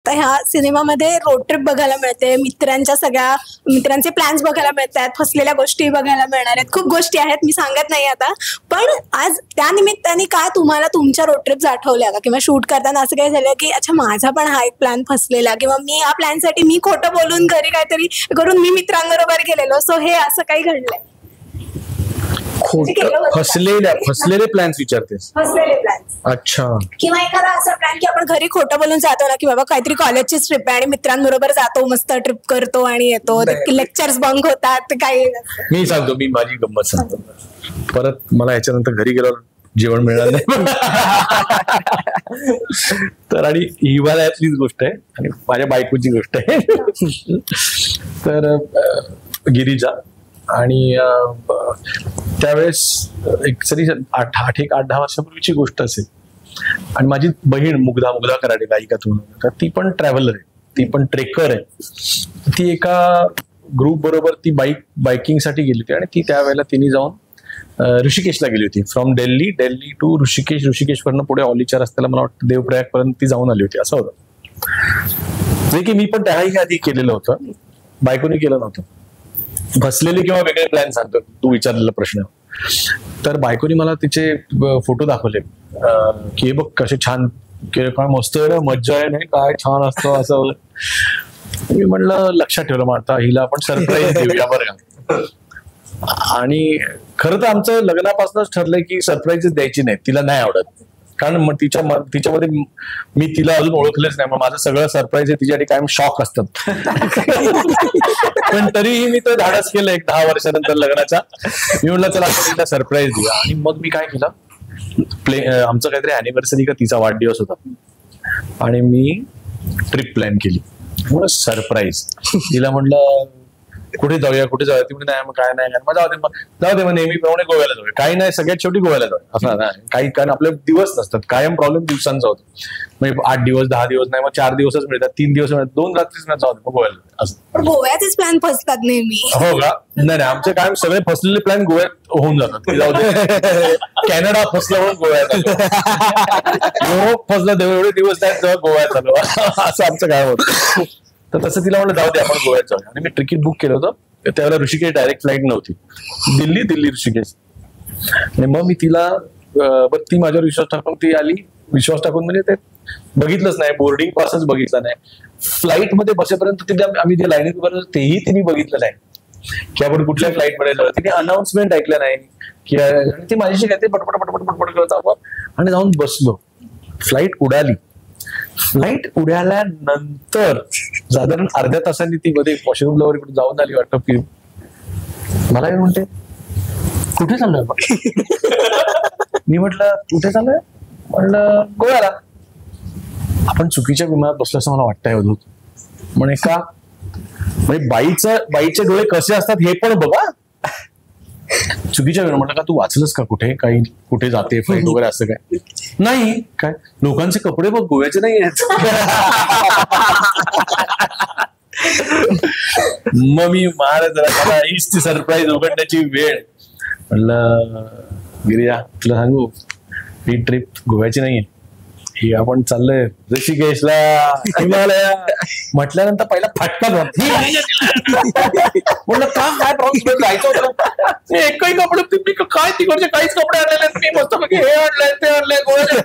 तर ह्या सिनेमामध्ये रोड ट्रिप बघायला मिळते, मित्रांचे प्लॅन्स बघायला मिळतात, फसलेल्या गोष्टी बघायला मिळणार आहेत, खूप गोष्टी आहेत, मी सांगत नाही आता. पण आज त्या निमित्ताने काय तुम्हाला तुमच्या रोड ट्रिप्स आठवल्या का, किंवा शूट करताना असं काय झालं की अच्छा माझा पण हा एक प्लॅन फसलेला, किंवा मी या प्लॅनसाठी मी खोटं बोलून घरी काहीतरी करून मी मित्रांबरोबर गेलेलो, सो हे असं काही घडलंय? फसलेले प्लॅन्स विचारतेस? फसलेले प्लॅन्स. अच्छा. किंवा एखादा असा प्लॅन की आपण घरी खोटं बोलून जातो ना, की बाबा काहीतरी कॉलेजची ट्रिप आहे आणि मित्रांबरोबर जातो, मस्त ट्रिप करतो आणि येतो, लेक्चर्स बंक होतात, काही. मी सांगतो, मी माझी गंमत सांगतो. परत मला याच्यानंतर घरी गेलो जेवण मिळालं नाही. तर आणि हिवाळ्यातलीच गोष्ट आहे आणि माझ्या बायकोची गोष्ट आहे. तर गिरिजा आणि त्यावेळेस एक 8-10 वर्षापूर्वीची गोष्ट असेल. आणि माझी बहीण मुग्धा कराडे गायिका तर ती पण ट्रॅव्हलर आहे, ती पण ट्रेकर आहे. ती एका ग्रुप बरोबर ती बाईकिंगसाठी गेली होती आणि ती त्यावेळेला तिने जाऊन ऋषिकेशला गेली होती. फ्रॉम दिल्ली टू ऋषिकेशवरनं पुढे ऑलीच्या रस्त्याला मला वाटतं देवप्रयाग पर्यंत ती जाऊन आली होती, असं होतं. जे की मी पण त्याही आधी केलेलं होतं, बायकोने केलं नव्हतं. फसलेले किंवा वेगळे प्लॅन सांगतो तू विचारलेला प्रश्न. तर बायकोनी मला तिचे फोटो दाखवले की हे बघ कसे छान, काय मस्त आहे, मज्जा आहे, नाही काय छान असतो असं. मी म्हणलं लक्षात ठेवलं, मग आता हिला आपण सरप्राईज देऊया बरं का. आणि खरं तर आमचं लग्नापासूनच ठरलंय की सरप्राईजेस द्यायची नाही, तिला नाही आवडत. कारण मग तिच्यामध्ये मी तिला अजून ओळखलेच नाही, मग माझं सगळं सरप्राईज आहे तिच्यासाठी कायम शॉक असतात. पण तरीही मी तो धाडस केलं एक 10 वर्षानंतर लग्नाच्या. मी म्हटलं चला आपण तिला सरप्राईज देऊया. आणि मग मी काय केलं, आमचं काहीतरी अॅनिव्हर्सरी का तिचा वाढदिवस होता आणि मी ट्रिप प्लॅन केली. सरप्राईज तिला म्हटलं कुठे जाऊया ती म्हणजे नाही, मग काय नाही, मग जाऊ दे मग नेहमीप्रमाणे गोव्याला जाऊया. काही नाही, सगळ्यात शेवटी गोव्याला जाऊया असं नाही. काही कारण आपले दिवस नसतात, कायम प्रॉब्लेम दिवसांचा होतो. म्हणजे 8 दिवस 10 दिवस नाही, मग 4 दिवसच मिळतात, 3 दिवस मिळतात, 2 रात्रीच नाही, जाऊ दे मग गोव्याला असं. गोव्याचेच प्लॅन फसतात नेहमी. हो का? नाही, आमचे कायम सगळे फसलेले प्लॅन गोव्यात होऊन जातात. जाऊ दे, कॅनडा फसला म्हणून गोव्यात आलो, युरोप फसला एवढे दिवस नाही तेव्हा गोव्यात आलो, असं आमचं काय होतं. तर तसं तिला म्हटलं जाऊ दे आपण गोव्यात जाऊया. आणि मी तिकीट बुक केलं होतं त्यावेळेला. ऋषिकेश डायरेक्ट फ्लाईट नव्हती, दिल्ली ऋषिकेश. आणि मग मी तिला ती माझ्यावर विश्वास टाकून ती आली. विश्वास टाकून म्हणजे ते बघितलंच नाही, बोर्डिंग पासच बघितला नाही, फ्लाईट मध्ये बसेपर्यंत तिथे आम्ही जे लाईनीत उभारलो तेही तिने बघितलं नाही की आपण कुठल्या फ्लाईट मध्ये जाऊ. तिने अनाउन्समेंट ऐकलं नाही की, ती माझ्याशी काय ते पटपट करत आपण आणि जाऊन बसलो. फ्लाईट उडाल्यानंतर साधारण अर्ध्या तासांनी ती मध्ये वॉशरूमला वगैरे जाऊन आली वाटतं की मला म्हणते कुठे चाललोय. मी म्हटलं कुठे चाललोय, म्हणलं गोव्याला. आपण चुकीच्या विमानात बसलो असं मला वाटतंय अवधूत. म्हणे का, म्हणजे बाईचे डोळे कसे असतात हे पण बघा. चुकीच्या वेळ म्हटलं का तू वाचलंस का कुठे जाते फ्लाईट वगैरे असं काय? नाही काय, लोकांचे कपडे बघ गोव्याचे नाही आहेत. मग मी मला हीच ती सरप्राईज उघडण्याची वेळ. म्हणलं गिरिजा तुला सांगू, ही ट्रिप गोव्याची नाहीये, ही आपण चाललोय ऋषिकेशला, हिमालया. म्हटल्यानंतर पहिला फटका म्हणलं काय प्रॉब्लेम, जायचं होतं एकही कपडे काय तिकडचे काहीच कपडे आणलेले, मी मस्त हे आणलंय ते आणलंय गोव्याला.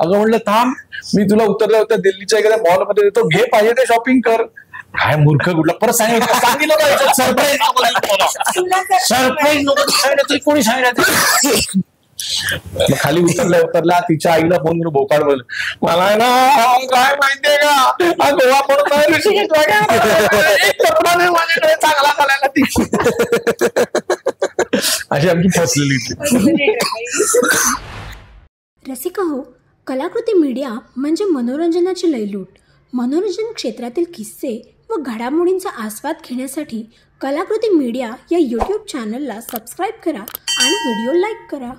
अगं म्हणलं थांब, मी तुला उतरल्या होत्या दिल्लीच्या एखाद्या मॉलमध्ये देतो, घे पाहिजे ते शॉपिंग कर. काय मूर्ख कुठला, परत सांगितलं सरप्राईज नको कोणी सांगितलं. खाली उतरल्या तिच्या आईला फोन करून बोकाड बोल, मला ना काय माहितीये का गोवा पडून कपडा नाही माझ्याकडे चांगला करायला. ती अशी आमची फसलेली. रसिका हो, कलाकृती मीडिया म्हणजे मनोरंजनाची लयलूट. मनोरंजन क्षेत्रातील किस्से व घडामोडींचा आस्वाद घेण्यासाठी कलाकृती मीडिया या यूट्यूब चॅनलला सबस्क्राईब करा आणि व्हिडिओ लाईक करा.